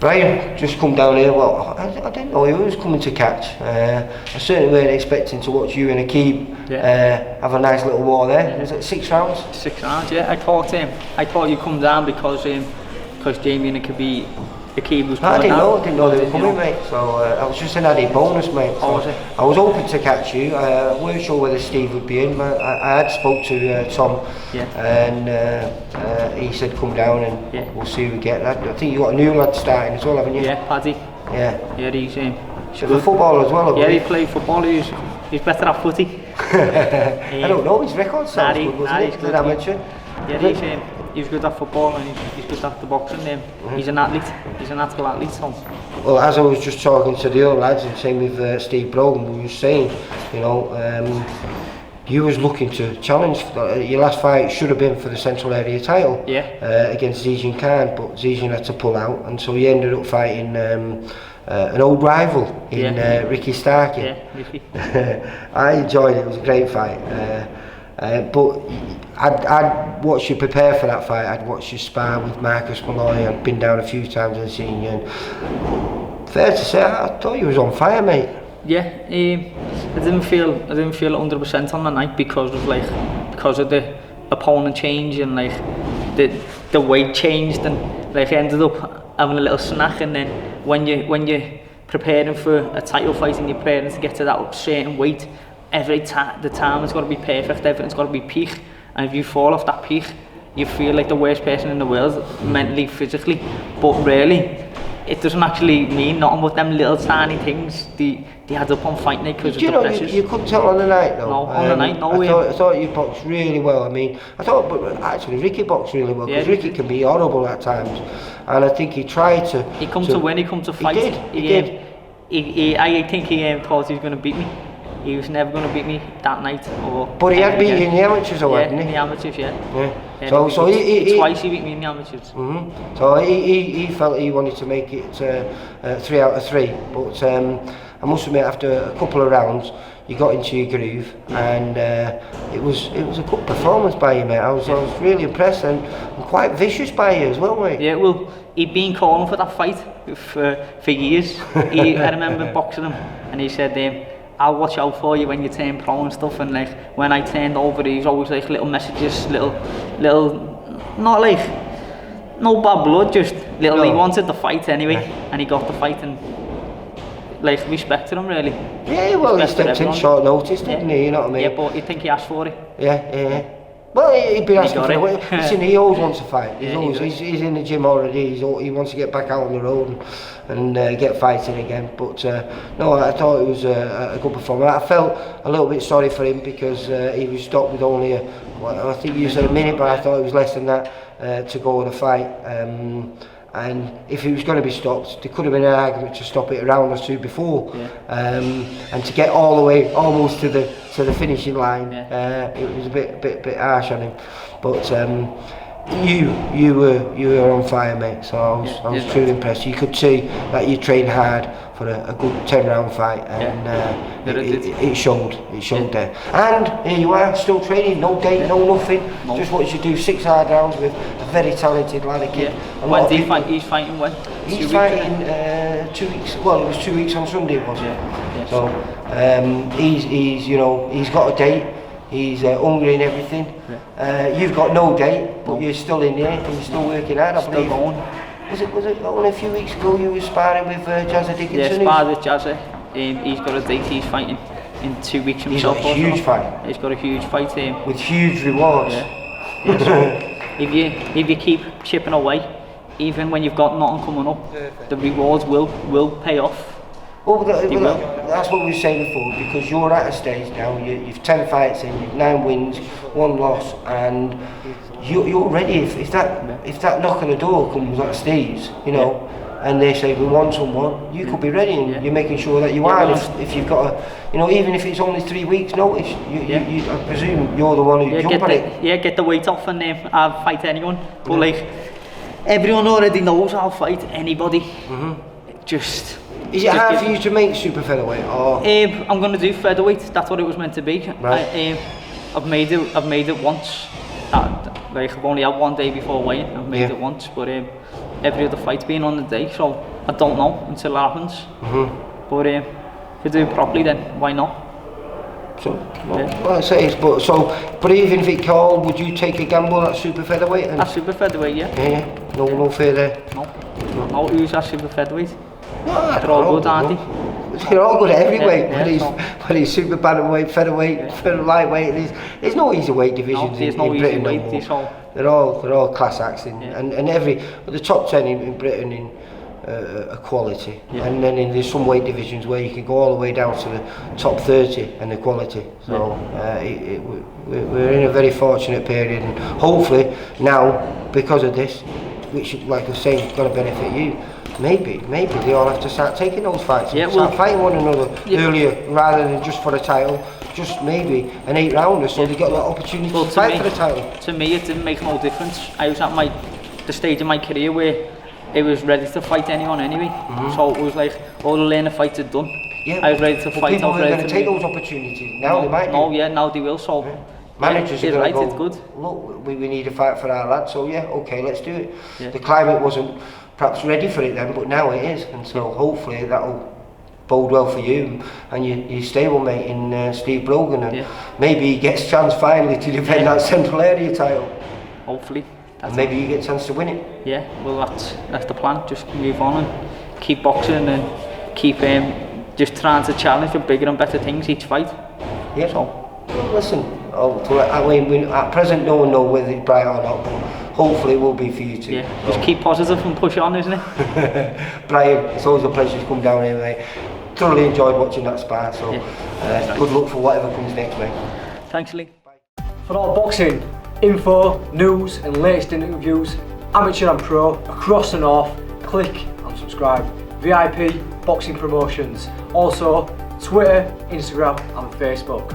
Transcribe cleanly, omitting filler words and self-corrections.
Brian just come down here. Well, I didn't know who was coming to catch. I certainly weren't expecting to watch you and Aqib have a nice little war there. Was it 6 rounds? 6 rounds, yeah. I thought you'd come down because Jamie and Aqib was coming down. I didn't know they were coming, mate. So that was just an added bonus, mate. So was it? I was hoping to catch you. I weren't sure whether Steve would be in. I had spoke to Tom, and he said come down and we'll see who we get. I think you got a new lad starting as well, haven't you? Yeah, Paddy. Yeah, he's a footballer as well. Yeah, he played football. He's better at footy. I don't know. His record sounds good, wasn't it? Good amateur. Yeah, he's good at football and he's good at the boxing. He's an athlete. He's an natural athlete. So. Well, as I was just talking to the other lads, and same with Steve Brogan, we were saying, you know, you was looking to challenge. Your last fight should have been for the Central Area title against Zijin Khan, but Zijin had to pull out, and so he ended up fighting an old rival in Ricky Starkey. Yeah, Ricky. I enjoyed it. It was a great fight. But I'd watched you prepare for that fight. I'd watched you spar with Marcus Malloy. I'd been down a few times and seen you. And fair to say, I thought you was on fire, mate. Yeah, I didn't feel 100% on the night because of the opponent change and like the weight changed, and like I ended up having a little snack. And then when you're preparing for a title fight and you're preparing to get to that certain weight, the time has got to be perfect. Everything's got to be peak, and if you fall off that peak, you feel like the worst person in the world, mentally, physically. But really, it doesn't actually mean nothing but them little tiny things. They add up on fight night because of the pressures. You couldn't tell on the night though. No, on the night, no. I thought you boxed really well. I mean, but actually Ricky boxed really well, because Ricky can be horrible at times, and I think he tried to. He come to win. He come to fight. He did. I think he thought he was going to beat me. He was never going to beat me that night. But he had beat you in the amateurs, though, hadn't he? In the amateurs, So he twice he beat me in the amateurs. So he felt he wanted to make it 3 out of 3. But I must admit, after a couple of rounds, you got into your groove, and it was a good performance by you, mate. I was really impressed, and quite vicious by you as well, mate. Yeah, well, he'd been calling for that fight for years. I remember boxing him, and he said, I'll watch out for you when you turn pro and stuff. And like when I turned over, he was always like little messages, little, not like no bad blood, just little. He wanted the fight anyway, and he got the fight, and like respected him really. Yeah, well, he stepped in short notice, didn't he? You know what I mean? Yeah, but you think he asked for it? Yeah. Well, he'd been asking for it. Listen, he always wants to fight. He's in the gym already. He wants to get back out on the road and get fighting again. But no, I thought it was a good performance. I felt a little bit sorry for him because he was stopped with only I think you said a minute, but I thought it was less than that to go in a fight. And if he was going to be stopped, there could have been an argument to stop it a round or two before, and to get all the way almost to the finishing line. It was a bit harsh on him, but you were on fire, mate. So I was truly impressed. You could see that you trained hard for a good 10-round fight, and it showed there. And here you are, still training, no date, no nothing. Just what you should do, 6 hard rounds with a very talented lad again. When's he fight? He's fighting when? He's fighting 2 weeks. Well, it was 2 weeks on Sunday, wasn't it? So he's got a date. He's hungry and everything. You've got no date, but you're still in there and you're still working hard, I believe. Was it only a few weeks ago you were sparring with Jazza Dickinson? Yeah, sparred with Jazza. He's got a date. He's fighting in 2 weeks himself. He's got a huge fight. He's got a huge fight with huge rewards. So if you keep chipping away, even when you've got nothing coming up, the rewards will pay off. Well, that's what we were saying before, because you're at a stage now, you've 10 fights in, you've 9 wins, 1 loss, and you're ready. If that knock on the door comes at stage, and they say we want someone, you could be ready, and you're making sure that you are. If you've got even if it's only 3 weeks notice, I presume you're the one who jump on it. Yeah, get the weight off and I'll fight anyone. But like everyone already knows I'll fight anybody. Is it hard for you to make super featherweight, or? I'm going to do featherweight. That's what it was meant to be. Right. I've made it once. I've only had 1 day before weighing. I've made it once, but every other fight's been on the day. So I don't know until it happens. But if we do it properly, then why not? So, well, I say, but even if it called, would you take a gamble at super featherweight? At super featherweight, yeah. Yeah, no fear there. No, who's at super featherweight? No, they're all good, aren't they? They're all good at every weight, yeah, whether he's super bantamweight, featherweight, lightweight. There's no easy weight divisions in Britain no more. They're all class acts and the top 10 in Britain in quality, and then there's some weight divisions where you can go all the way down to the top 30 and the quality. So we're in a very fortunate period, and hopefully now, because of this, which, like I was saying, is going to benefit you. Maybe they all have to start taking those fights. Start fighting one another earlier rather than just for the title. Just maybe an 8-rounder, so they get that opportunity to fight for the title. To me, it didn't make no difference. I was at the stage of my career where it was ready to fight anyone anyway. So it was like all the learning fights are done. I was ready to fight. People are going to take those opportunities now. They might. Now they will. So managers are going to go. It's good. Look, we need a fight for our lad. So okay, let's do it. The climate wasn't perhaps ready for it then, but now it is, and so hopefully that'll bode well for you and your stablemate in Steve Brogan, and maybe he gets a chance finally to defend that Central Area title. Hopefully. And maybe you get a chance to win it. Yeah, well that's the plan. Just move on and keep boxing and keep just trying to challenge for bigger and better things each fight. Yeah. So well, listen, at present no one knows whether it's bright or not, but hopefully it will be for you too. Yeah, just keep positive and push on, isn't it? Brian, it's always a pleasure to come down here, mate. Thoroughly enjoyed watching that spar, so good luck for whatever comes next, mate. Thanks, Lee. For all boxing info, news and latest interviews, amateur and pro, across the north, click and subscribe. VIP Boxing Promotions. Also Twitter, Instagram and Facebook.